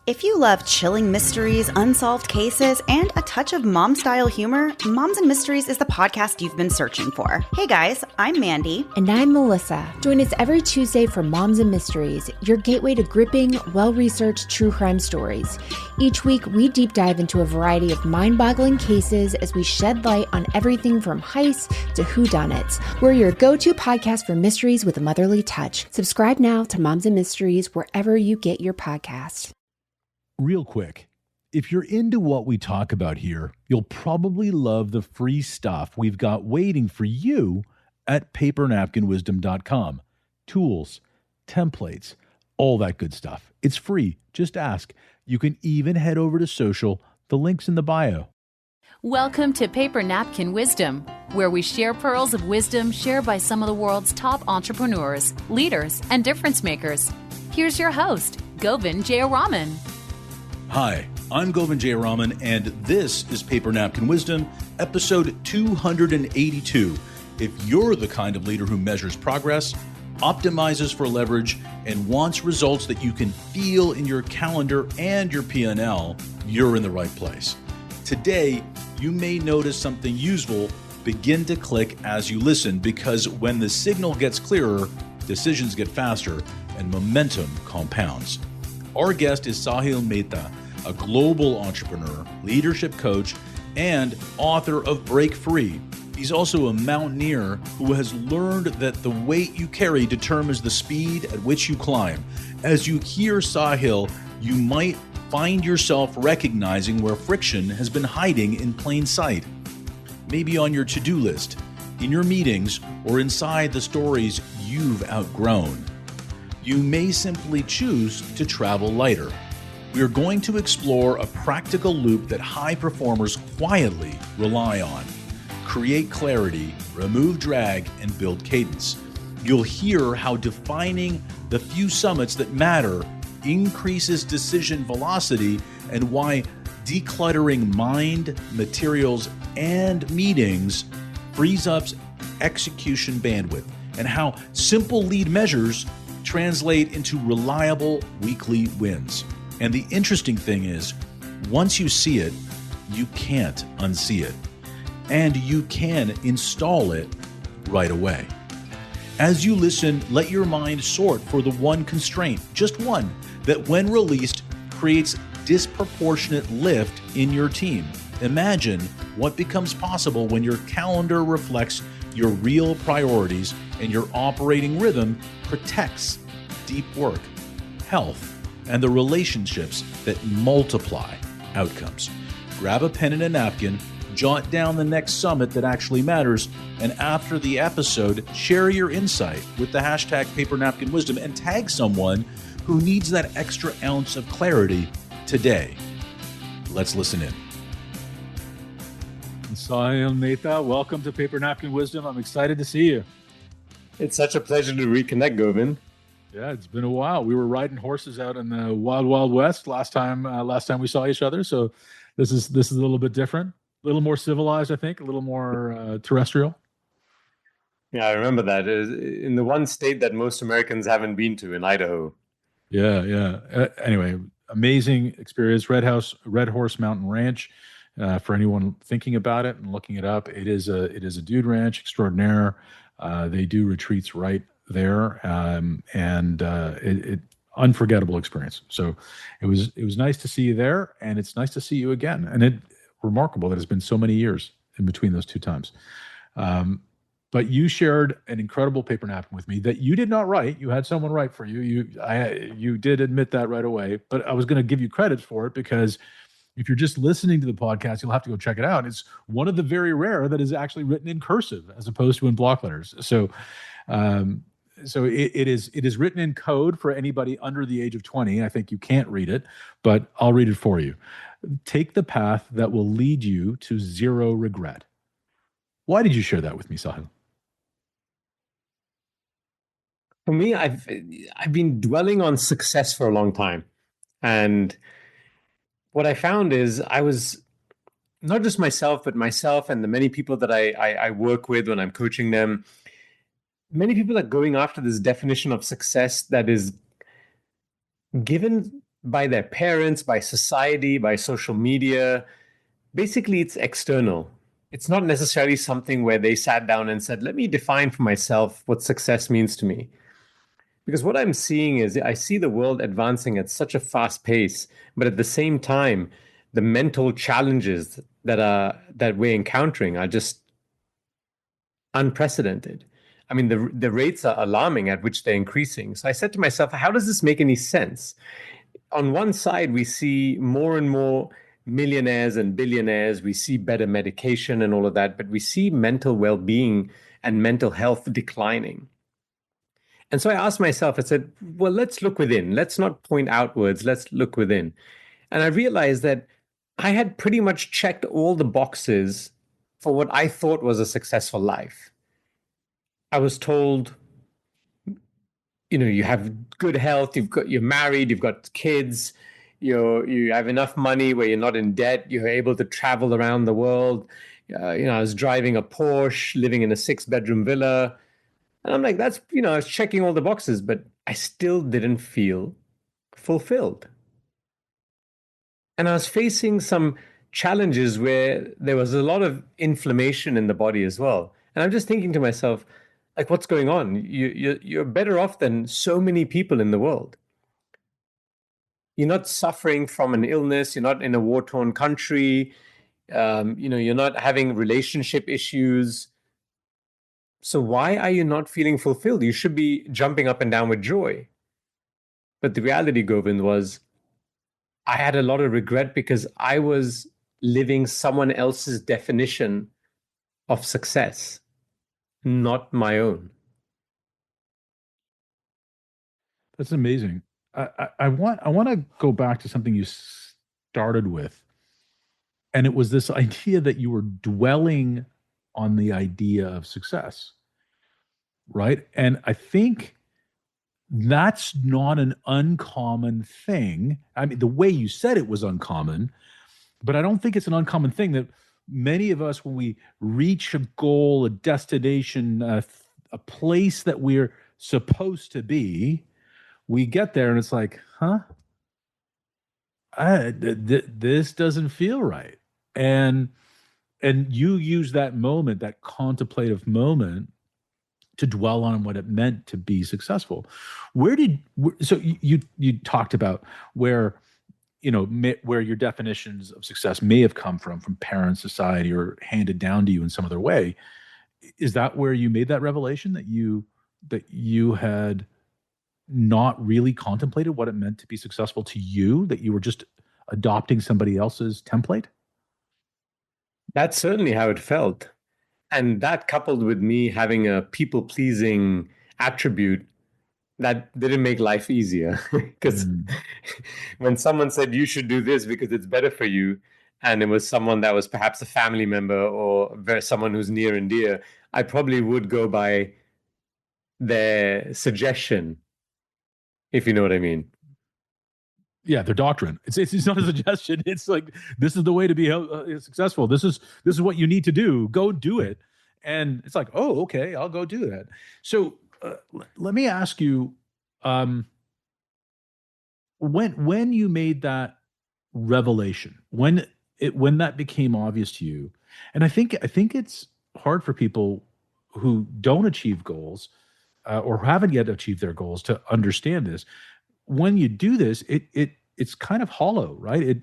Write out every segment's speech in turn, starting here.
If you love chilling mysteries, unsolved cases, and a touch of mom-style humor, Moms and Mysteries is the podcast you've been searching for. Hey guys, I'm Mandy. And I'm Melissa. Join us every Tuesday for Moms and Mysteries, your gateway to gripping, well-researched true crime stories. Each week, we deep dive into a variety of mind-boggling cases as we shed light on everything from heists to whodunits. We're your go-to podcast for mysteries with a motherly touch. Subscribe now to Moms and Mysteries wherever you get your podcasts. Real quick, if you're into what we talk about here, you'll probably love the free stuff we've got waiting for you at papernapkinwisdom.com. Tools, templates, all that good stuff. It's free. Just ask. You can even head over to social. The link's in the bio. Welcome to Paper Napkin Wisdom, where we share pearls of wisdom shared by some of the world's top entrepreneurs, leaders, and difference makers. Here's your host, Govind Jayaraman. Hi, I'm Govind Jayaraman, and this is Paper Napkin Wisdom, episode 282. If you're the kind of leader who measures progress, optimizes for leverage, and wants results that you can feel in your calendar and your P&L, you're in the right place. Today, you may notice something useful begin to click as you listen, because when the signal gets clearer, decisions get faster, and momentum compounds. Our guest is Saahil Mehta, a global entrepreneur, leadership coach, and author of Break Free. He's also a mountaineer who has learned that the weight you carry determines the speed at which you climb. As you hear Saahil, you might find yourself recognizing where friction has been hiding in plain sight. Maybe on your to-do list, in your meetings, or inside the stories you've outgrown. You may simply choose to travel lighter. We are going to explore a practical loop that high performers quietly rely on. Create clarity, remove drag, and build cadence. You'll hear how defining the few summits that matter increases decision velocity, and why decluttering mind, materials, and meetings frees up execution bandwidth, and how simple lead measures translate into reliable weekly wins. And the interesting thing is, once you see it, you can't unsee it. And you can install it right away. As you listen, let your mind sort for the one constraint, just one, that when released creates disproportionate lift in your team. Imagine what becomes possible when your calendar reflects your real priorities and your operating rhythm protects deep work, health, and the relationships that multiply outcomes. Grab a pen and a napkin, jot down the next summit that actually matters, and after the episode, share your insight with the hashtag #PaperNapkinWisdom and tag someone who needs that extra ounce of clarity today. Let's listen in. Saahil Mehta, welcome to Paper Napkin Wisdom. I'm excited to see you. It's such a pleasure to reconnect, Govind. Yeah, it's been a while. We were riding horses out in the wild, wild west last time we saw each other. So this is a little bit different, a little more civilized, I think, a little more terrestrial. Yeah, I remember that. In the one state that most Americans haven't been to, in Idaho. Yeah. Anyway, amazing experience. Red Horse Mountain Ranch. For anyone thinking about it and looking it up, it is a dude ranch extraordinaire. They do retreats right there, and it unforgettable experience. So it was nice to see you there, and it's nice to see you again. And it's remarkable that it's been so many years in between those two times. But you shared an incredible paper napkin with me that you did not write. You had someone write for you. You did admit that right away. But I was going to give you credit for it, because if you're just listening to the podcast, you'll have to go check it out. It's one of the very rare that is actually written in cursive as opposed to in block letters. So it is written in code for anybody under the age of 20. I think you can't read it, but I'll read it for you. Take the path that will lead you to zero regret. Why did you share that with me, Saahil? For me, I've been dwelling on success for a long time. And what I found is I was not just myself, but myself and the many people that I work with when I'm coaching them. Many people are going after this definition of success that is given by their parents, by society, by social media. Basically, it's external. It's not necessarily something where they sat down and said, let me define for myself what success means to me. Because what I'm seeing is I see the world advancing at such a fast pace, but at the same time, the mental challenges that we're encountering are just unprecedented. I mean, the rates are alarming at which they're increasing. So I said to myself, how does this make any sense? On one side, we see more and more millionaires and billionaires. We see better medication and all of that, but we see mental well-being and mental health declining. And so I asked myself, I said, well, let's look within. Let's not point outwards. Let's look within. And I realized that I had pretty much checked all the boxes for what I thought was a successful life. I was told, you have good health, you're married, you've got kids, you have enough money where you're not in debt, you're able to travel around the world. I was driving a Porsche, living in a 6-bedroom villa. And I'm like, I was checking all the boxes, but I still didn't feel fulfilled. And I was facing some challenges where there was a lot of inflammation in the body as well. And I'm just thinking to myself, like, what's going on? You're better off than so many people in the world. You're not suffering from an illness. You're not in a war-torn country. You're not having relationship issues. So why are you not feeling fulfilled? You should be jumping up and down with joy. But the reality, Govind, was I had a lot of regret because I was living someone else's definition of success, not my own. That's amazing. I want to go back to something you started with, and it was this idea that you were dwelling on the idea of success, right? And I think that's not an uncommon thing. I mean, the way you said it was uncommon, but I don't think it's an uncommon thing that many of us, when we reach a goal, a destination, a place that we're supposed to be, we get there and it's like, this doesn't feel right. And you use that moment, that contemplative moment, to dwell on what it meant to be successful. So you talked about where where your definitions of success may have come from parents, society, or handed down to you in some other way. Is that where you made that revelation that you had not really contemplated what it meant to be successful to you, that you were just adopting somebody else's template? That's certainly how it felt. And that coupled with me having a people-pleasing attribute, that didn't make life easier. Because when someone said you should do this because it's better for you, and it was someone that was perhaps a family member or someone who's near and dear, I probably would go by their suggestion, if you know what I mean. Yeah, their doctrine. It's not a suggestion. It's like, this is the way to be successful. This is what you need to do. Go do it. And it's like, oh, okay, I'll go do that. So let me ask you, when you made that revelation, when that became obvious to you, and I think it's hard for people who don't achieve goals or haven't yet achieved their goals to understand this. When you do this, it's kind of hollow, right?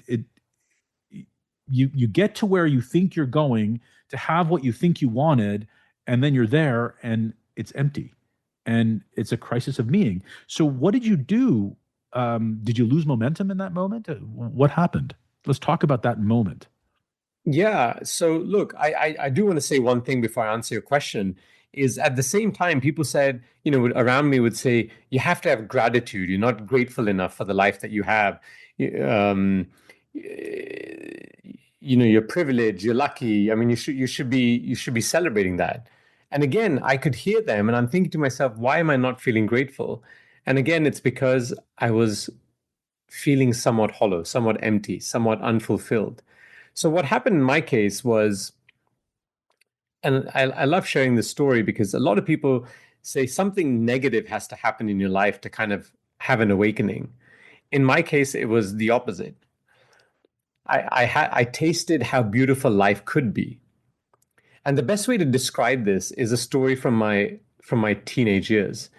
You get to where you think you're going to have what you think you wanted, and then you're there and it's empty, and it's a crisis of meaning. So what did you do? Did you lose momentum in that moment? What happened? Let's talk about that moment. Yeah. So look, I do want to say one thing before I answer your question. Is at the same time, people said, around me would say, you have to have gratitude. You're not grateful enough for the life that you have. You're privileged. You're lucky. I mean, you should be celebrating that. And again, I could hear them, and I'm thinking to myself, why am I not feeling grateful? And again, it's because I was feeling somewhat hollow, somewhat empty, somewhat unfulfilled. So what happened in my case was, and I love sharing this story because a lot of people say something negative has to happen in your life to kind of have an awakening. in my case, it was the opposite. I tasted how beautiful life could be. And the best way to describe this is a story from my teenage years.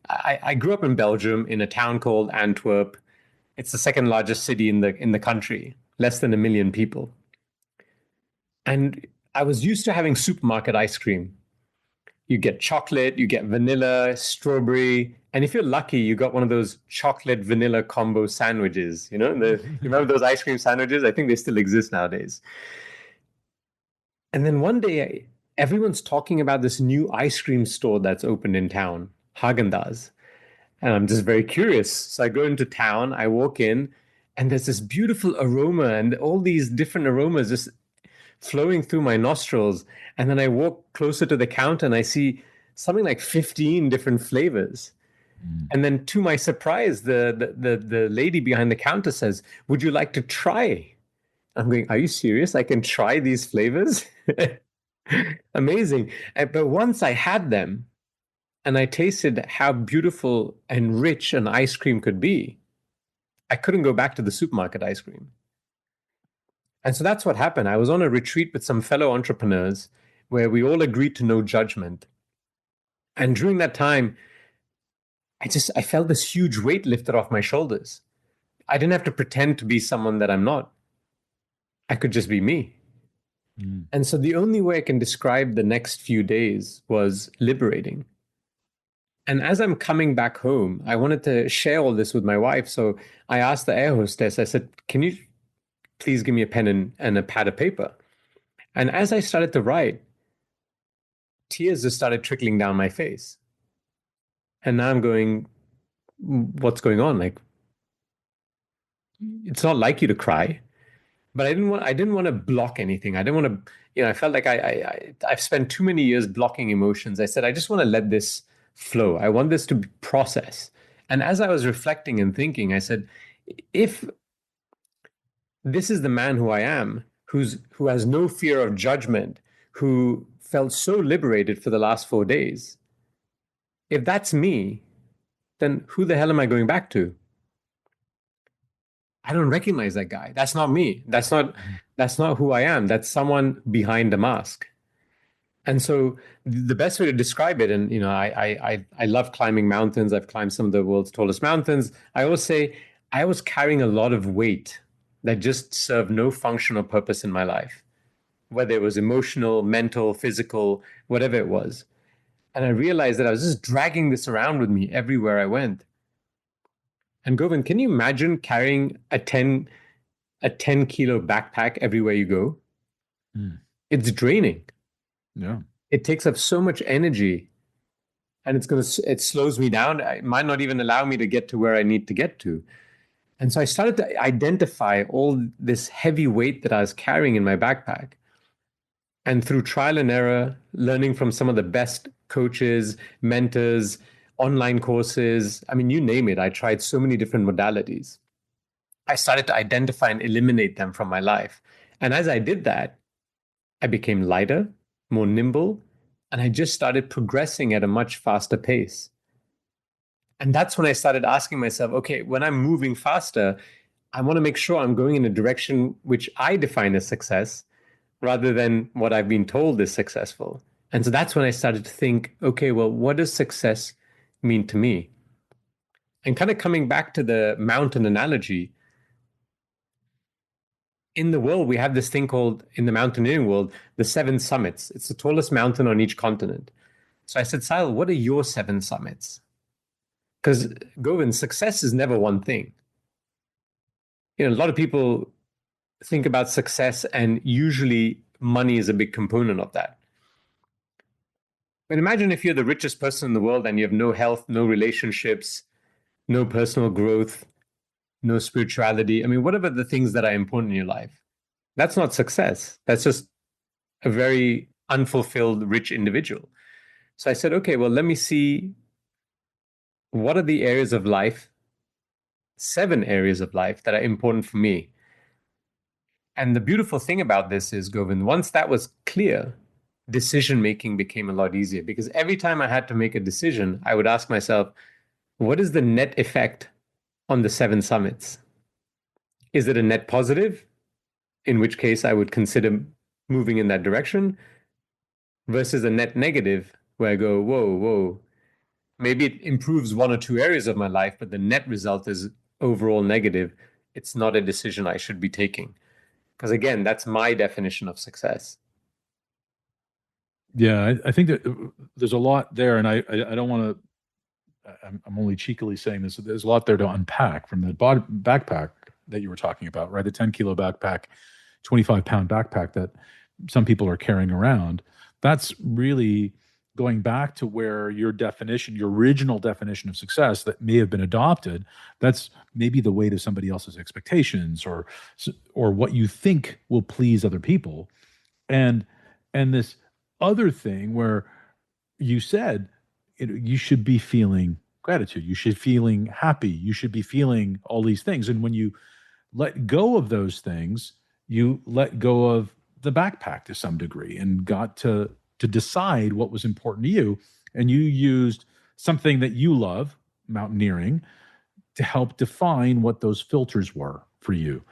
I grew up in Belgium in a town called Antwerp. It's the second largest city in the country, less than 1 million people. And I was used to having supermarket ice cream. You get chocolate, you get vanilla, strawberry, and if you're lucky, you got one of those chocolate vanilla combo sandwiches. You remember those ice cream sandwiches? I think they still exist nowadays. And then one day, everyone's talking about this new ice cream store that's opened in town, Haagen-Dazs. And I'm just very curious. So I go into town, I walk in, and there's this beautiful aroma and all these different aromas just flowing through my nostrils. And then I walk closer to the counter and I see something like 15 different flavors. And then to my surprise, the lady behind the counter says, "Would you like to try?" I'm going, "Are you serious? I can try these flavors?" Amazing. But once I had them and I tasted how beautiful and rich an ice cream could be, I couldn't go back to the supermarket ice cream. And so that's what happened. I was on a retreat with some fellow entrepreneurs where we all agreed to no judgment. And during that time, I felt this huge weight lifted off my shoulders. I didn't have to pretend to be someone that I'm not. I could just be me. And so the only way I can describe the next few days was liberating. And as I'm coming back home, I wanted to share all this with my wife. So I asked the air hostess, I said, "Can you please give me a pen and a pad of paper?" And as I started to write, tears just started trickling down my face. And now I'm going, what's going on? Like, it's not like you to cry. But I didn't want to block anything. I didn't want to, I felt like I've spent too many years blocking emotions. I said, I just want to let this flow. I want this to process. And as I was reflecting and thinking, I said, if this is the man who I am, who has no fear of judgment, who felt so liberated for the last 4 days, if that's me, then who the hell am I going back to? I don't recognize that guy. That's not me. That's not who I am. That's someone behind a mask. And so the best way to describe it, and I love climbing mountains. I've climbed some of the world's tallest mountains. I always say I was carrying a lot of weight that just served no function or purpose in my life, whether it was emotional, mental, physical, whatever it was. And I realized that I was just dragging this around with me everywhere I went. And Govind, can you imagine carrying a 10 kilo backpack everywhere you go? It's draining. Yeah. It takes up so much energy, and it slows me down. It might not even allow me to get to where I need to get to. And so I started to identify all this heavy weight that I was carrying in my backpack. And through trial and error, learning from some of the best coaches, mentors, online courses, I mean, you name it. I tried so many different modalities. I started to identify and eliminate them from my life. And as I did that, I became lighter, more nimble, and I just started progressing at a much faster pace. And that's when I started asking myself, okay, when I'm moving faster, I want to make sure I'm going in a direction which I define as success rather than what I've been told is successful. And so that's when I started to think, okay, well, what does success mean to me? And kind of coming back to the mountain analogy, in the world, we have this thing called, in the mountaineering world, the 7 summits. It's the tallest mountain on each continent. So I said, Saahil, what are your 7 summits? Because Govind, success is never one thing. A lot of people think about success, and usually money is a big component of that. But imagine if you're the richest person in the world and you have no health, no relationships, no personal growth, no spirituality. I mean, whatever the things that are important in your life, that's not success. That's just a very unfulfilled, rich individual. So I said, okay, well, let me see what are the areas of life, 7 areas of life that are important for me. And the beautiful thing about this is, Govind, once that was clear, decision-making became a lot easier, because every time I had to make a decision, I would ask myself, what is the net effect on the 7 summits? Is it a net positive, in which case I would consider moving in that direction, versus a net negative where I go, whoa, whoa, maybe it improves one or two areas of my life, but the net result is overall negative. It's not a decision I should be taking. Because again, that's my definition of success. Yeah, I think that there's a lot there, and I don't want to. I'm only cheekily saying this. There's a lot there to unpack from the backpack that you were talking about, right? The 10-kilo backpack, 25-pound backpack that some people are carrying around. That's really going back to where your definition, your original definition of success that may have been adopted, that's maybe the weight of somebody else's expectations or what you think will please other people. And this other thing where you said you should be feeling gratitude, you should feeling happy, you should be feeling all these things. And when you let go of those things, you let go of the backpack to some degree and got to decide what was important to you. And you used something that you love, mountaineering, to help define what those filters were for you.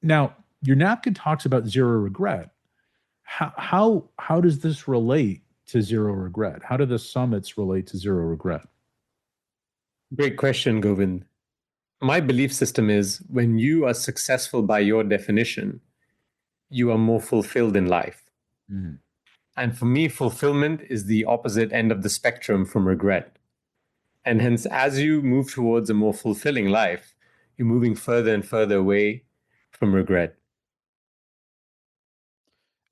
Now, your napkin talks about zero regret. How does this relate to zero regret? How do the summits relate to zero regret? Great question, Govind. My belief system is when you are successful by your definition, you are more fulfilled in life. Mm. And for me, fulfillment is the opposite end of the spectrum from regret. And hence, as you move towards a more fulfilling life, you're moving further and further away from regret.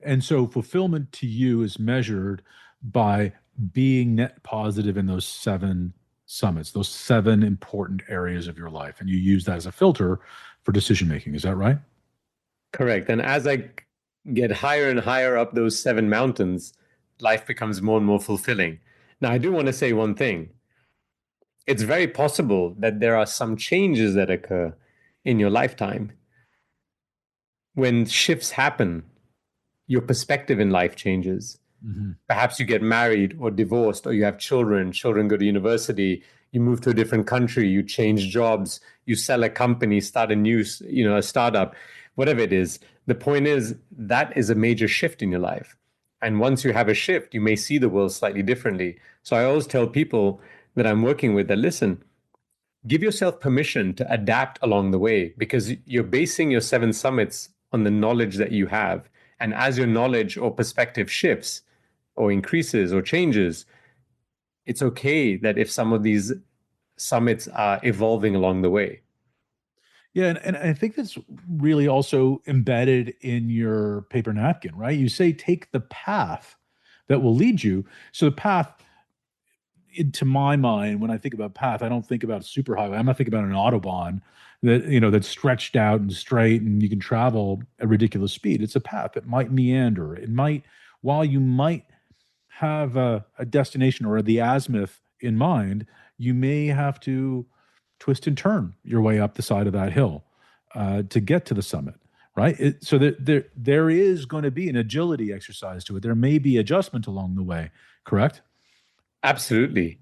And so fulfillment to you is measured by being net positive in those 7 summits, those 7 important areas of your life. And you use that as a filter for decision making. Is that right? Correct. And as I get higher and higher up those 7 mountains, life becomes more and more fulfilling. Now, I do want to say one thing. It's very possible that there are some changes that occur in your lifetime. When shifts happen, your perspective in life changes. Mm-hmm. Perhaps you get married or divorced, or you have children go to university, you move to a different country, you change jobs, you sell a company, start a startup, whatever it is. The point is that is a major shift in your life. And once you have a shift, you may see the world slightly differently. So I always tell people that I'm working with that, listen, give yourself permission to adapt along the way, because you're basing your 7 summits on the knowledge that you have. And as your knowledge or perspective shifts or increases or changes, it's okay that if some of these summits are evolving along the way. Yeah, and I think that's really also embedded in your paper napkin, right? You say take the path that will lead you. So the path, to my mind, when I think about path, I don't think about a superhighway. I'm not thinking about an autobahn that's stretched out and straight and you can travel at ridiculous speed. It's a path that might meander. It might, while you might have a destination or the azimuth in mind, you may have to twist and turn your way up the side of that hill to get to the summit, right? So there is going to be an agility exercise to it. There may be adjustment along the way, correct? Absolutely.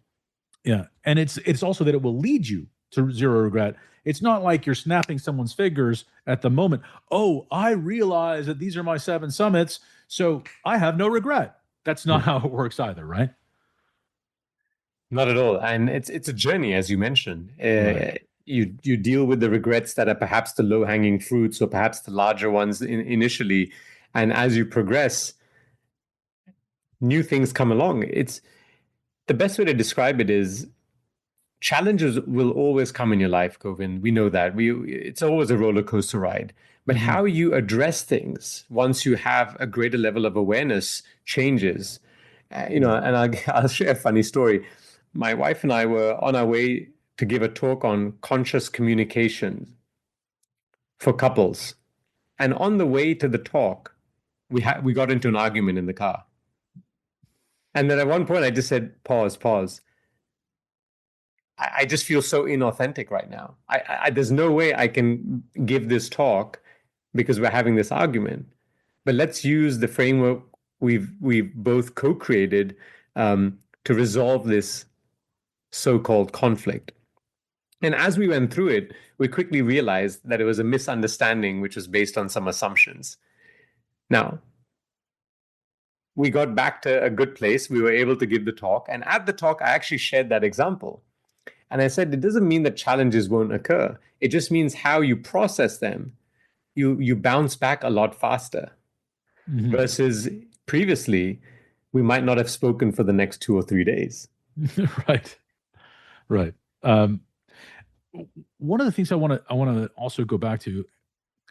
Yeah, and it's also that it will lead you to zero regret. It's not like you're snapping someone's fingers at the moment. Oh, I realize that these are my 7 summits, so I have no regret. That's not how it works either, right? Not at all. And it's a journey, as you mentioned. Right. You deal with the regrets that are perhaps the low-hanging fruits or perhaps the larger ones initially. And as you progress, new things come along. It's the best way to describe it is challenges will always come in your life, Govind. We know that. It's always a roller coaster ride. But Mm-hmm. how you address things once you have a greater level of awareness changes. And I'll share a funny story. My wife and I were on our way to give a talk on conscious communication for couples. And on the way to the talk, we got into an argument in the car. And then at one point I just said, pause. I just feel so inauthentic right now. There's no way I can give this talk because we're having this argument. But let's use the framework we've both co-created to resolve this so-called conflict. And as we went through it, we quickly realized that it was a misunderstanding which was based on some assumptions. Now, we got back to a good place. We were able to give the talk. And at the talk, I actually shared that example. And I said, it doesn't mean that challenges won't occur. It just means how you process them. You bounce back a lot faster. Mm-hmm. Versus previously, we might not have spoken for the next 2 or 3 days. Right. Right. One of the things I want to also go back to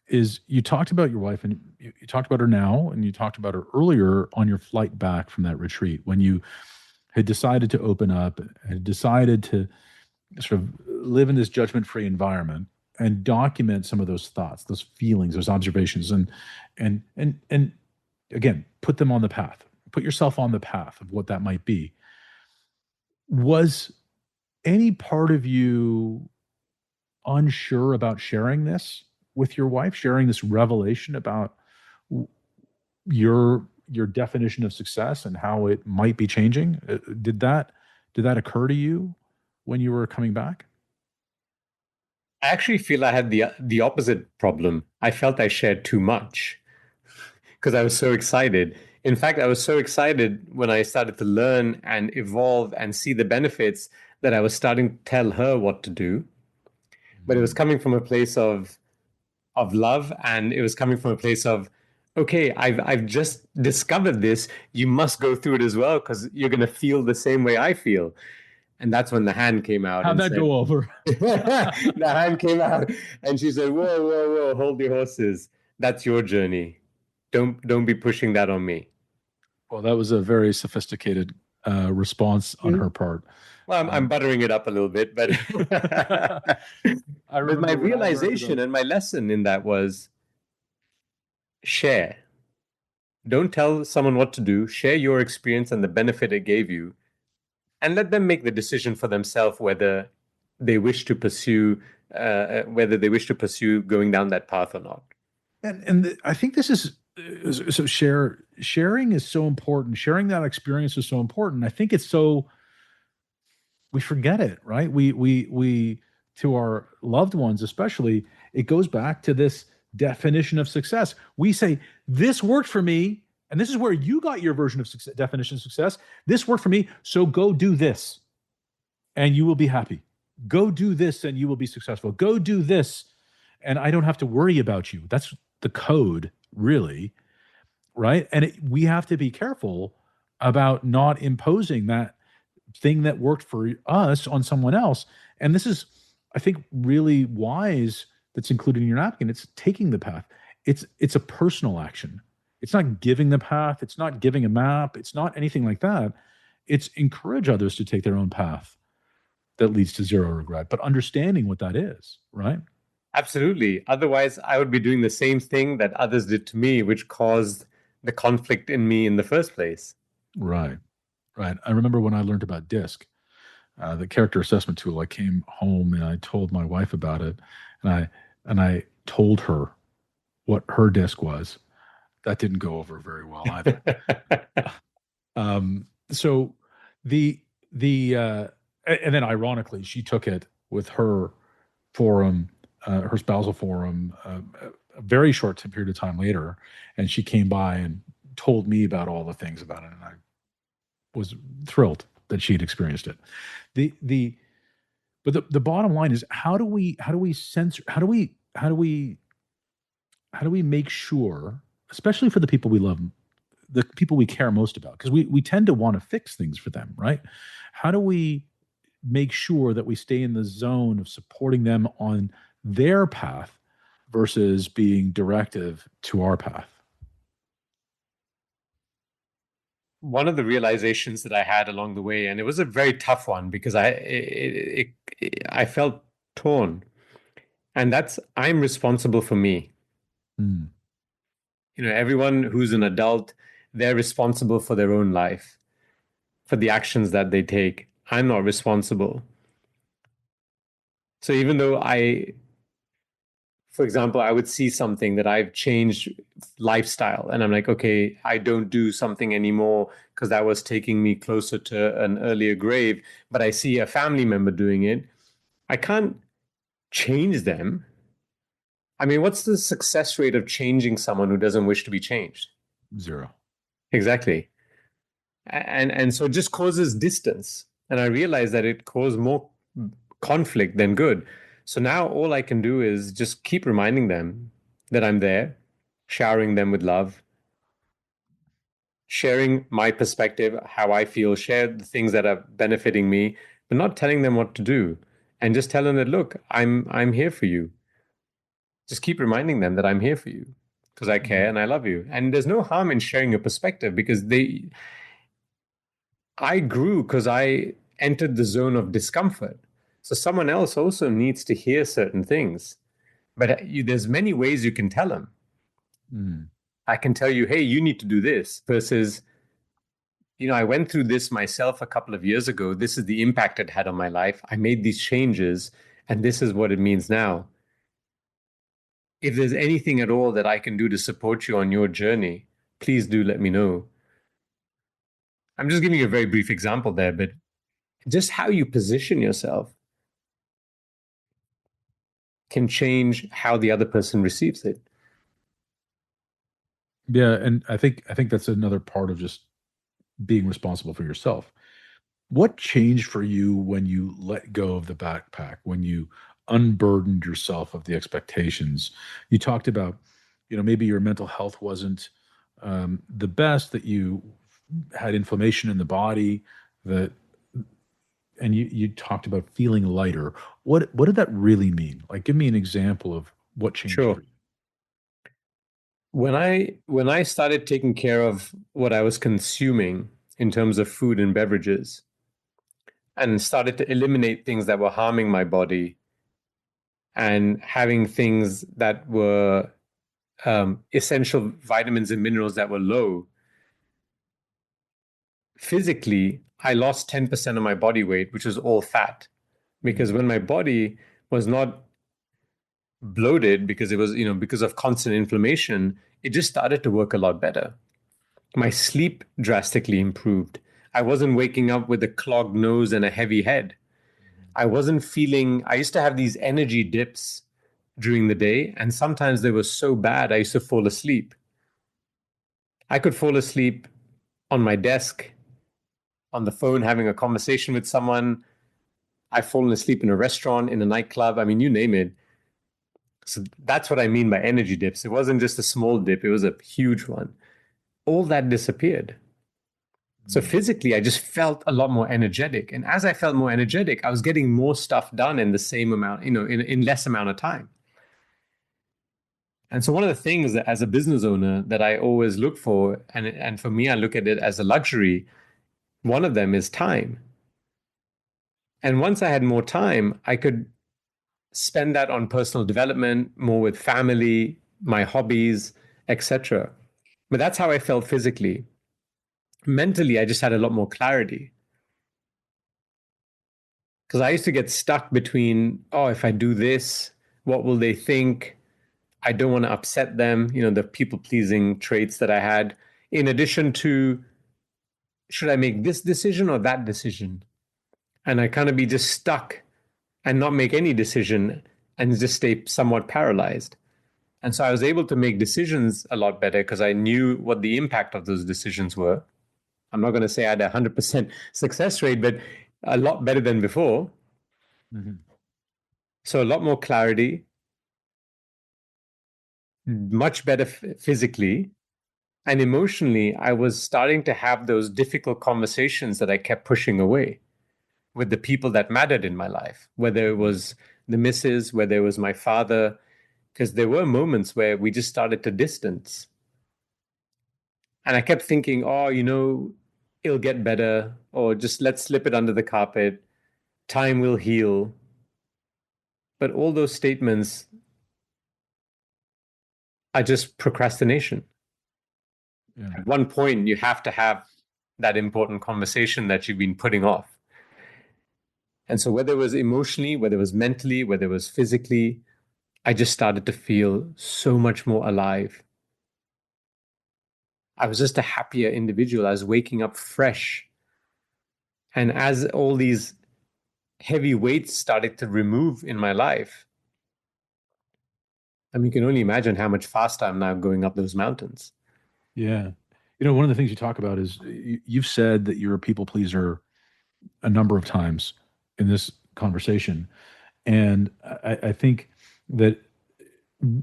is you talked about your wife, and you talked about her now, and you talked about her earlier on your flight back from that retreat when you had decided to open up, had decided to sort of live in this judgment-free environment and document some of those thoughts, those feelings, those observations, and again, put them on the path. Put yourself on the path of what that might be. Was any part of you unsure about sharing this with your wife, sharing this revelation about your definition of success and how it might be changing? Did that occur to you when you were coming back? I actually feel I had the opposite problem. I felt I shared too much because I was so excited. In fact, I was so excited when I started to learn and evolve and see the benefits that I was starting to tell her what to do. But it was coming from a place of love, and it was coming from a place of, okay, I've just discovered this. You must go through it as well because you're going to feel the same way I feel. And that's when the hand came out. How'd that go over? The hand came out and she said, whoa, whoa, whoa, hold your horses. That's your journey. Don't be pushing that on me. Well, that was a very sophisticated response on her part. Well, I'm buttering it up a little bit, but but my realization and my lesson in that was share. Don't tell someone what to do. Share your experience and the benefit it gave you, and let them make the decision for themselves whether they wish to pursue going down that path or not. And I think this is so sharing is so important. Sharing that experience is so important. I think it's so we forget it, right? We to our loved ones especially, it goes back to this definition of success. We say this worked for me, and this is where you got your version of success, definition of success. This worked for me, so go do this, and you will be happy. Go do this, and you will be successful. Go do this, and I don't have to worry about you. That's the code, really, right? And we have to be careful about not imposing that thing that worked for us on someone else. And this is, I think, really wise that's included in your napkin. It's taking the path. It's a personal action. It's not giving the path. It's not giving a map. It's not anything like that. It's encourage others to take their own path that leads to zero regret, but understanding what that is, right? Absolutely. Otherwise, I would be doing the same thing that others did to me, which caused the conflict in me in the first place. Right. Right. I remember when I learned about DISC, the character assessment tool. I came home and I told my wife about it, and I told her what her DISC was. That didn't go over very well either. So and then ironically, she took it with her forum, her spousal forum, a very short period of time later, and she came by and told me about all the things about it, and I was thrilled that she had experienced it. But the bottom line is how do we make sure, especially for the people we love, the people we care most about, because we tend to want to fix things for them, right? How do we make sure that we stay in the zone of supporting them on their path versus being directive to our path? One of the realizations that I had along the way, and it was a very tough one because I felt torn, and that's I'm responsible for me. Mm. Everyone who's an adult, they're responsible for their own life, for the actions that they take. I'm not responsible. So even though for example, I would see something that I've changed lifestyle, and I'm like, okay, I don't do something anymore because that was taking me closer to an earlier grave, but I see a family member doing it. I can't change them. I mean, what's the success rate of changing someone who doesn't wish to be changed? 0. Exactly. And so it just causes distance. And I realized that it caused more conflict than good. So now all I can do is just keep reminding them that I'm there, showering them with love, sharing my perspective, how I feel, share the things that are benefiting me, but not telling them what to do. And just telling them that, look, I'm here for you. Just keep reminding them that I'm here for you because I care and I love you. And there's no harm in sharing your perspective because I grew because I entered the zone of discomfort. So someone else also needs to hear certain things. But there's many ways you can tell them. I can tell you, hey, you need to do this versus, I went through this myself a couple of years ago. This is the impact it had on my life. I made these changes and this is what it means now. If there's anything at all that I can do to support you on your journey, please do let me know. I'm just giving you a very brief example there, but just how you position yourself can change how the other person receives it. Yeah, and I think that's another part of just being responsible for yourself. What changed for you when you let go of the backpack, when you unburdened yourself of the expectations? You talked about, maybe your mental health wasn't the best, that you had inflammation in the body, and you talked about feeling lighter. What did that really mean? Like, give me an example of what changed Sure. for you. When I started taking care of what I was consuming in terms of food and beverages and started to eliminate things that were harming my body and having things that were essential vitamins and minerals that were low, physically, I lost 10% of my body weight, which was all fat. Because when my body was not bloated because it was, because of constant inflammation, it just started to work a lot better. My sleep drastically improved. I wasn't waking up with a clogged nose and a heavy head. I used to have these energy dips during the day, and sometimes they were so bad, I used to fall asleep. I could fall asleep on my desk, on the phone, having a conversation with someone. I've fallen asleep in a restaurant, in a nightclub. I mean, you name it. So that's what I mean by energy dips. It wasn't just a small dip, it was a huge one. All that disappeared. So physically, I just felt a lot more energetic. And as I felt more energetic, I was getting more stuff done in the same amount, in less amount of time. And so one of the things that as a business owner that I always look for, and for me, I look at it as a luxury, one of them is time. And once I had more time, I could spend that on personal development, more with family, my hobbies, etc. But that's how I felt physically. Mentally, I just had a lot more clarity. Because I used to get stuck between, oh, if I do this, what will they think? I don't want to upset them, the people pleasing traits that I had. In addition to, should I make this decision or that decision? And I kind of be just stuck and not make any decision and just stay somewhat paralyzed. And so I was able to make decisions a lot better because I knew what the impact of those decisions were. I'm not going to say I had a 100% success rate, but a lot better than before. Mm-hmm. So a lot more clarity, much better physically. And emotionally, I was starting to have those difficult conversations that I kept pushing away with the people that mattered in my life, whether it was the missus, whether it was my father, because there were moments where we just started to distance. And I kept thinking, oh, it'll get better, or just let's slip it under the carpet. Time will heal. But all those statements are just procrastination. Yeah. At one point, you have to have that important conversation that you've been putting off. And so whether it was emotionally, whether it was mentally, whether it was physically, I just started to feel so much more alive. I was just a happier individual. I was waking up fresh. And as all these heavy weights started to remove in my life, I mean, you can only imagine how much faster I'm now going up those mountains. Yeah. One of the things you talk about is you've said that you're a people pleaser a number of times in this conversation. And I think that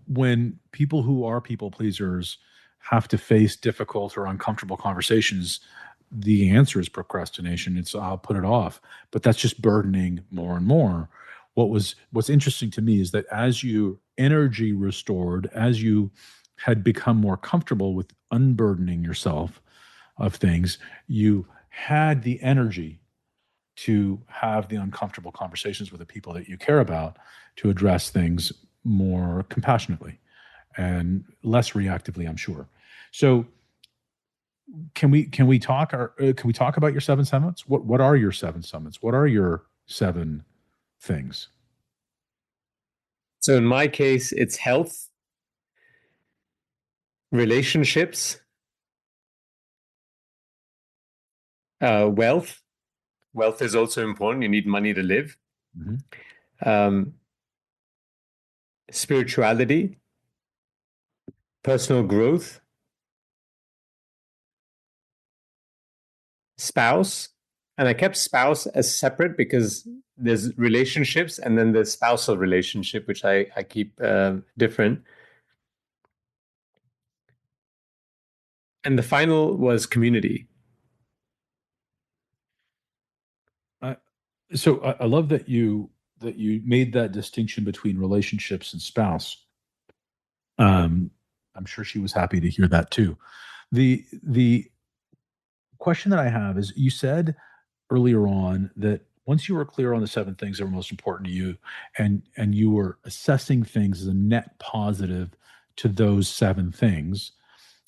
when people who are people pleasers have to face difficult or uncomfortable conversations, the answer is procrastination. It's I'll put it off, but that's just burdening more and more. What's interesting to me is that as you energy restored, as you had become more comfortable with unburdening yourself of things, you had the energy to have the uncomfortable conversations with the people that you care about to address things more compassionately and less reactively, I'm sure. So can we talk about your seven summits? What are your seven summits? What are your seven things? So in my case, it's health, relationships, wealth. Wealth is also important. You need money to live. Mm-hmm. Spirituality, personal growth, spouse. And I kept spouse as separate because there's relationships and then there's spousal relationship, which I keep different. And the final was community. So I love that you made that distinction between relationships and spouse. I'm sure she was happy to hear that too. The question that I have is, you said earlier on that once you were clear on the seven things that were most important to you, and you were assessing things as a net positive to those seven things,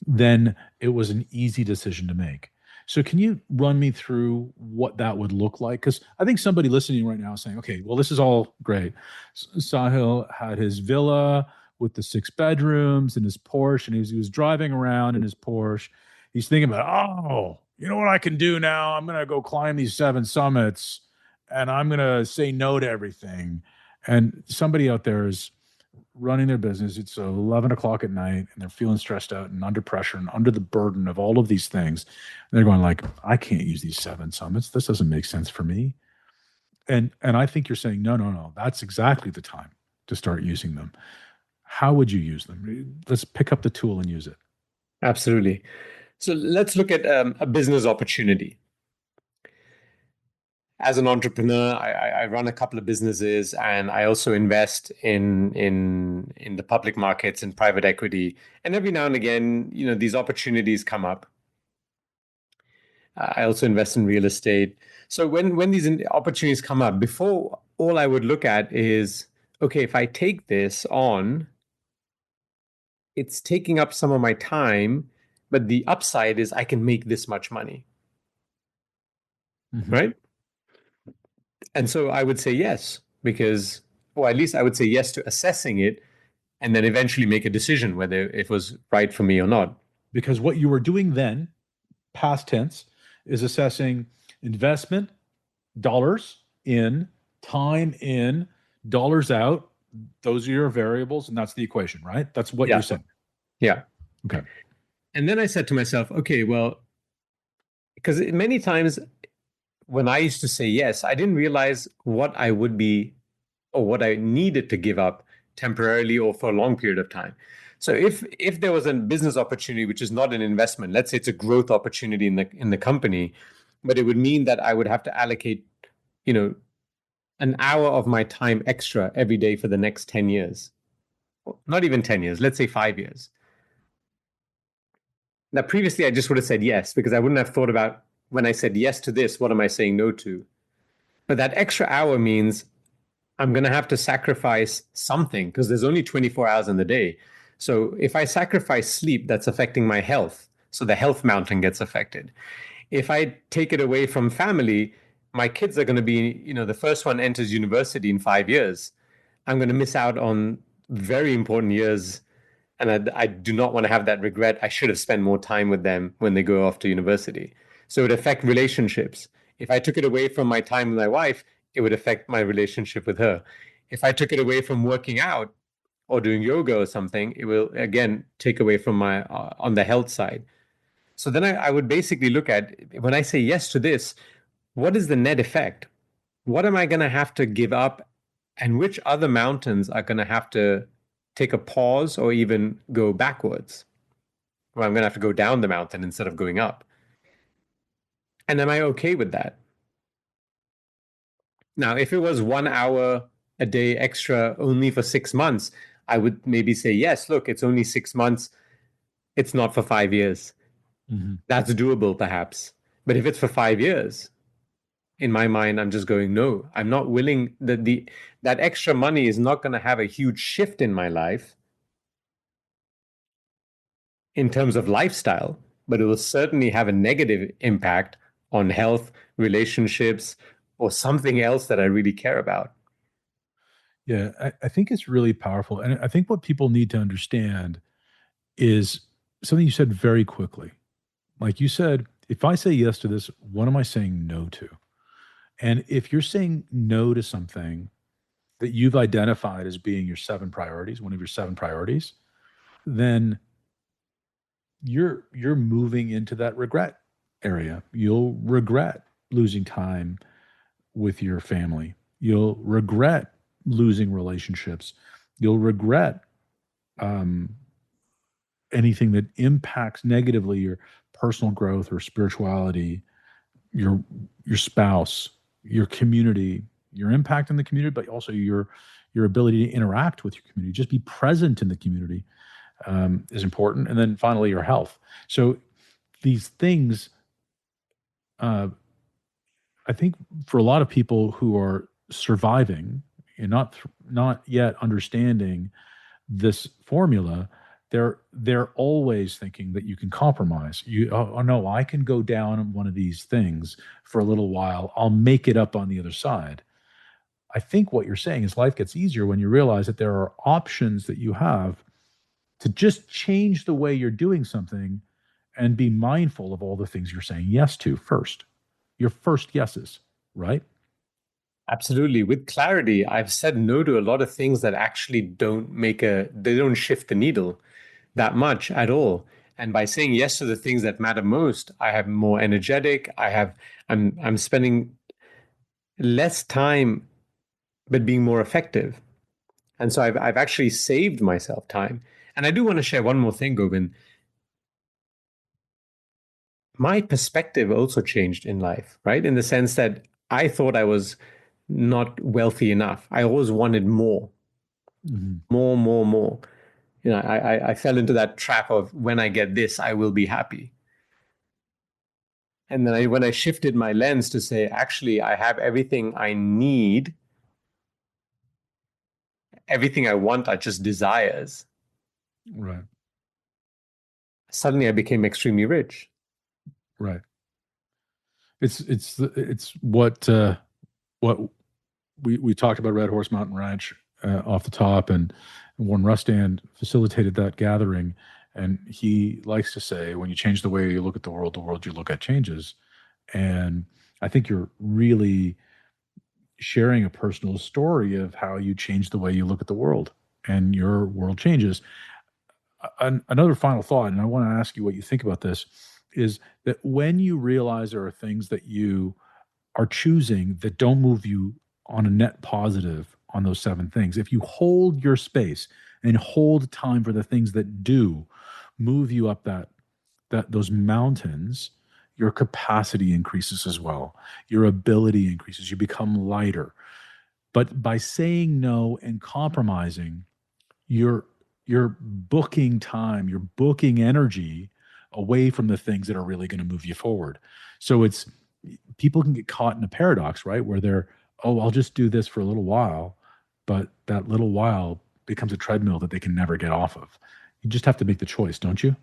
then it was an easy decision to make. So can you run me through what that would look like? Because I think somebody listening right now is saying, okay, well, this is all great. Sahil had his villa with the 6 bedrooms and his Porsche, and he was driving around in his Porsche. He's thinking about, oh, you know what I can do now? I'm going to go climb these seven summits, and I'm going to say no to everything. And somebody out there is running their business. It's 11 o'clock at night, and they're feeling stressed out and under pressure and under the burden of all of these things. And they're going like, I can't use these seven summits. This doesn't make sense for me. And I think you're saying, no, that's exactly the time to start using them. How would you use them? Let's pick up the tool and use it. Absolutely. So let's look at a business opportunity. As an entrepreneur, I run a couple of businesses, and I also invest in the public markets and private equity. And every now and again, these opportunities come up. I also invest in real estate. So when these opportunities come up, before, all I would look at is, okay, if I take this on, it's taking up some of my time, but the upside is I can make this much money. Mm-hmm. Right? And so I would say yes, because, or at least I would say yes to assessing it, and then eventually make a decision whether it was right for me or not. Because what you were doing then, past tense, is assessing investment, dollars in, time in, dollars out. Those are your variables, and that's the equation, right? That's what you're saying. Yeah. Okay. And then I said to myself, okay, well, because many times when I used to say yes, I didn't realize what I would be or what I needed to give up temporarily or for a long period of time. So if there was a business opportunity which is not an investment, let's say it's a growth opportunity in the company, but it would mean that I would have to allocate, an hour of my time extra every day for the next 10 years. Not even 10 years, let's say 5 years. Now, previously, I just would have said yes, because I wouldn't have thought about, when I said yes to this, what am I saying no to? But that extra hour means I'm going to have to sacrifice something, because there's only 24 hours in the day. So if I sacrifice sleep, that's affecting my health. So the health mountain gets affected. If I take it away from family, my kids are going to be, the first one enters university in 5 years. I'm going to miss out on very important years. And I do not want to have that regret. I should have spent more time with them when they go off to university. So it would affect relationships. If I took it away from my time with my wife, it would affect my relationship with her. If I took it away from working out, or doing yoga or something, it will again take away from my on the health side. So then I would basically look at, when I say yes to this, what is the net effect? What am I going to have to give up? And which other mountains are going to have to take a pause or even go backwards? Or I'm going to have to go down the mountain instead of going up. And am I okay with that? Now, if it was 1 hour a day extra only for 6 months, I would maybe say, yes, look, it's only 6 months. It's not for 5 years. Mm-hmm. That's doable, perhaps. But if it's for 5 years, in my mind, I'm just going, no, I'm not willing. That extra money is not going to have a huge shift in my life in terms of lifestyle, but it will certainly have a negative impact on health, relationships, or something else that I really care about. Yeah, I think it's really powerful. And I think what people need to understand is something you said very quickly. Like you said, if I say yes to this, what am I saying no to? And if you're saying no to something that you've identified as being your 7 priorities, one of your 7 priorities, then you're moving into that regret area. You'll regret losing time with your family. You'll regret losing relationships. You'll regret um, anything that impacts negatively your personal growth or spirituality, your spouse, your community, your impact in the community, but also your ability to interact with your community. Just be present in the community is important, and then finally your health. So these things, I think, for a lot of people who are surviving and not yet understanding this formula, they're always thinking that you can compromise. Oh no, I can go down on one of these things for a little while. I'll make it up on the other side. I think what you're saying is life gets easier when you realize that there are options that you have to just change the way you're doing something and be mindful of all the things you're saying yes to first. Your first yeses, right? Absolutely. With clarity, I've said no to a lot of things that actually they don't shift the needle that much at all. And by saying yes to the things that matter most, I have more energetic. I'm spending less time, but being more effective. And so I've actually saved myself time. And I do want to share one more thing, Govind. My perspective also changed in life, right? In the sense that I thought I was not wealthy enough. I always wanted more, Mhm. more. You know, I fell into that trap of, when I get this, I will be happy. And then when I shifted my lens to say, actually, I have everything I need, everything I want are just desires. Right, Suddenly I became extremely rich. right. It's what we talked about Red Horse Mountain Ranch off the top, and Warren Rustand facilitated that gathering. And he likes to say, when you change the way you look at the world you look at changes. And I think you're really sharing a personal story of how you change the way you look at the world and your world changes. Another final thought, and I want to ask you what you think about this, is that when you realize there are things that you are choosing that don't move you on a net positive on those 7 things, if you hold your space and hold time for the things that do move you up that those mountains, your capacity increases as well. Your ability increases. You become lighter. But by saying no and compromising, you're you're booking time, you're booking energy away from the things that are really going to move you forward. So it's people can get caught in a paradox, right? Where they're, oh, I'll just do this for a little while, but that little while becomes a treadmill that they can never get off of. You just have to make the choice, don't you?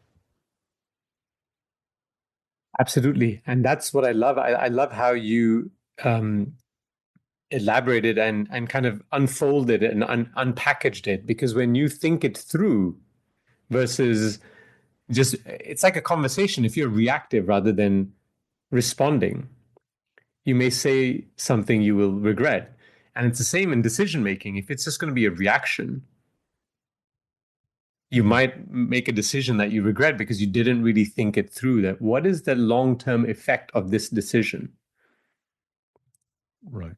Absolutely. And that's what I love. I love how you um, elaborated and kind of unfolded it and unpackaged it, because when you think it through versus just, it's like a conversation. If you're reactive rather than responding, you may say something you will regret. And it's the same in decision making. If it's just going to be a reaction, you might make a decision that you regret because you didn't really think it through. That what is the long-term effect of this decision? Right.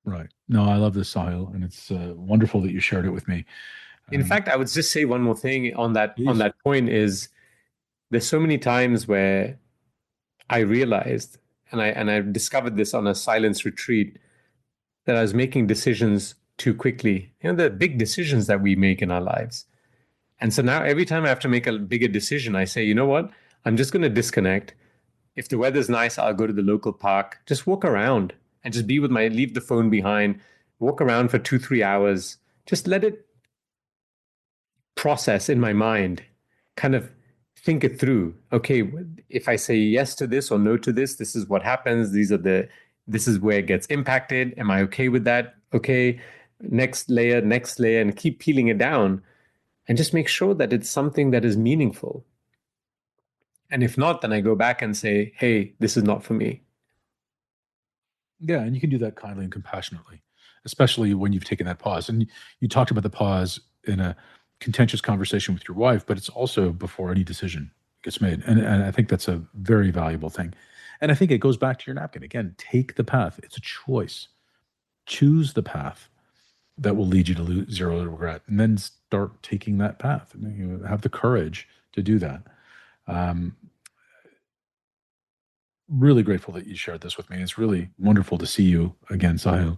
Right. No, I love this, Sahil, and it's wonderful that you shared it with me. In fact, I would just say one more thing on Please. that point is there's so many times where I realized, and I discovered this on a silence retreat, that I was making decisions too quickly. You know, the big decisions that we make in our lives. And so now every time I have to make a bigger decision, I say, you know what? I'm just going to disconnect. If the weather's nice, I'll go to the local park, just walk around and just leave the phone behind, walk around for 2, 3 hours, just let it process in my mind, kind of think it through. Okay, if I say yes to this or no to this, this is what happens. This is where it gets impacted. Am I okay with that? Okay, next layer, and keep peeling it down and just make sure that it's something that is meaningful. And if not, then I go back and say, hey, this is not for me. Yeah, and you can do that kindly and compassionately, especially when you've taken that pause. And you talked about the pause in a contentious conversation with your wife, but it's also before any decision gets made. And I think that's a very valuable thing. And I think it goes back to your napkin. Again, take the path. It's a choice. Choose the path that will lead you to zero regret, and then start taking that path. You have the courage to do that. Really grateful that you shared this with me. It's really wonderful to see you again, Sahil.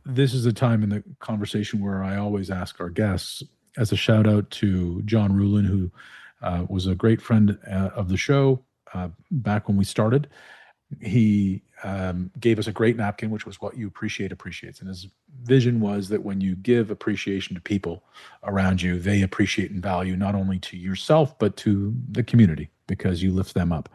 This is a time in the conversation where I always ask our guests, as a shout out to John Rulin, who was a great friend of the show back when we started. He gave us a great napkin, which was what you appreciates. And his vision was that when you give appreciation to people around you, they appreciate and value not only to yourself, but to the community, because you lift them up.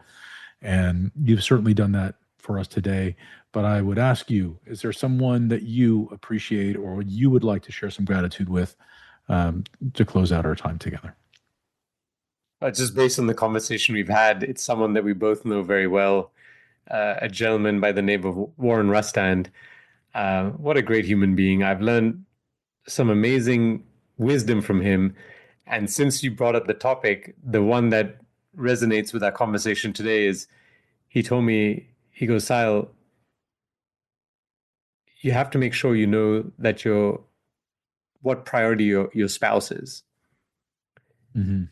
And you've certainly done that for us today. But I would ask you, is there someone that you appreciate or you would like to share some gratitude with to close out our time together? Just based on the conversation we've had, it's someone that we both know very well, a gentleman by the name of Warren Rustand. What a great human being. I've learned some amazing wisdom from him. And since you brought up the topic, the one that resonates with our conversation today is he told me, he goes, Sahil, you have to make sure you know that what priority your spouse is. Mm-hmm.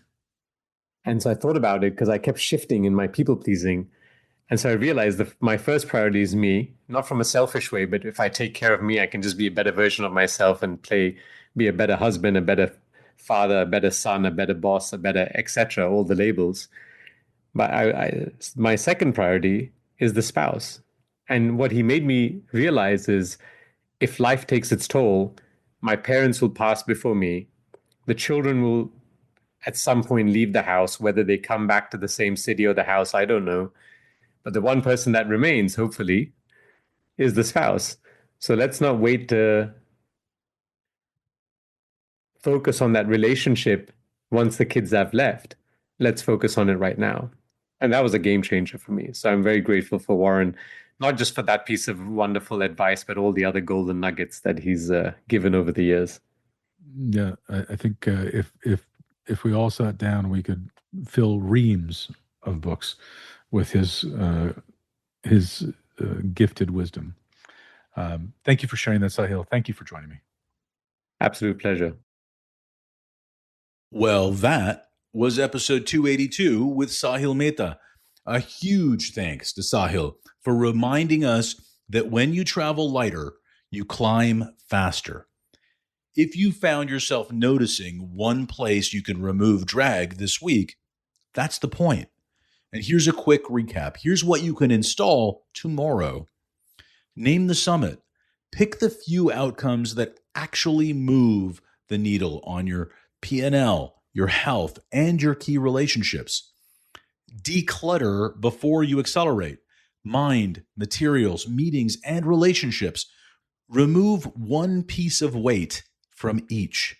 And so I thought about it because I kept shifting in my people pleasing. And so I realized that my first priority is me, not from a selfish way, but if I take care of me, I can just be a better version of myself and be a better husband, a better father, a better son, a better boss, a better, etc., all the labels. But my second priority is the spouse. And what he made me realize is if life takes its toll, my parents will pass before me. The children will at some point leave the house, whether they come back to the same city or the house, I don't know. But the one person that remains, hopefully, is the spouse. So let's not wait to focus on that relationship once the kids have left. Let's focus on it right now. And that was a game changer for me. So I'm very grateful for Warren, not just for that piece of wonderful advice, but all the other golden nuggets that he's given over the years. Yeah, I think if we all sat down, we could fill reams of books with his gifted wisdom. Thank you for sharing that, Sahil. Thank you for joining me. Absolute pleasure. Well, that was episode 282 with Saahil Mehta. A huge thanks to Saahil for reminding us that when you travel lighter, you climb faster. If you found yourself noticing one place you can remove drag this week, that's the point. And here's a quick recap. Here's what you can install tomorrow. Name the summit. Pick the few outcomes that actually move the needle on your P&L, your health, and your key relationships. Declutter before you accelerate. Mind, materials, meetings, and relationships. Remove one piece of weight from each.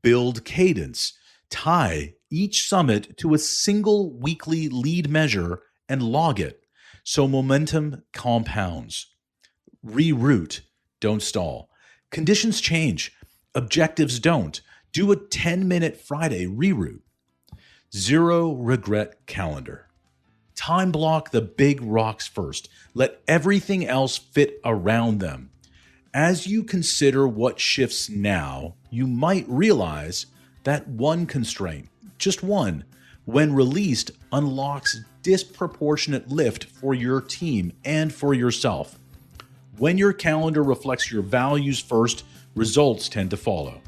Build cadence. Tie each summit to a single weekly lead measure and log it so momentum compounds. Reroute. Don't stall. Conditions change. Objectives don't. Do a 10-minute Friday reroute. Zero regret calendar. Time block the big rocks first. Let everything else fit around them. As you consider what shifts now, you might realize that one constraint, just one, when released, unlocks disproportionate lift for your team and for yourself. When your calendar reflects your values first, results tend to follow.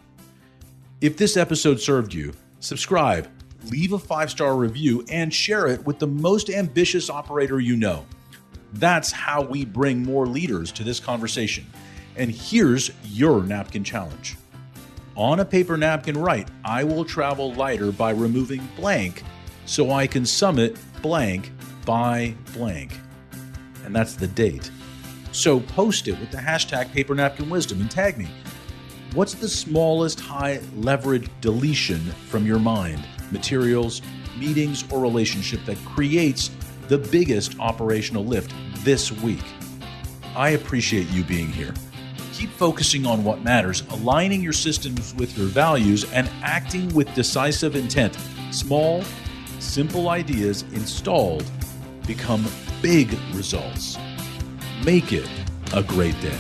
If this episode served you, subscribe, leave a 5-star review, and share it with the most ambitious operator you know. That's how we bring more leaders to this conversation. And here's your napkin challenge. On a paper napkin right, I will travel lighter by removing blank so I can summit blank by blank. And that's the date. So post it with the hashtag Paper Napkin Wisdom and tag me. What's the smallest high leverage deletion from your mind, materials, meetings, or relationship that creates the biggest operational lift this week? I appreciate you being here. Keep focusing on what matters, aligning your systems with your values, and acting with decisive intent. Small, simple ideas installed become big results. Make it a great day.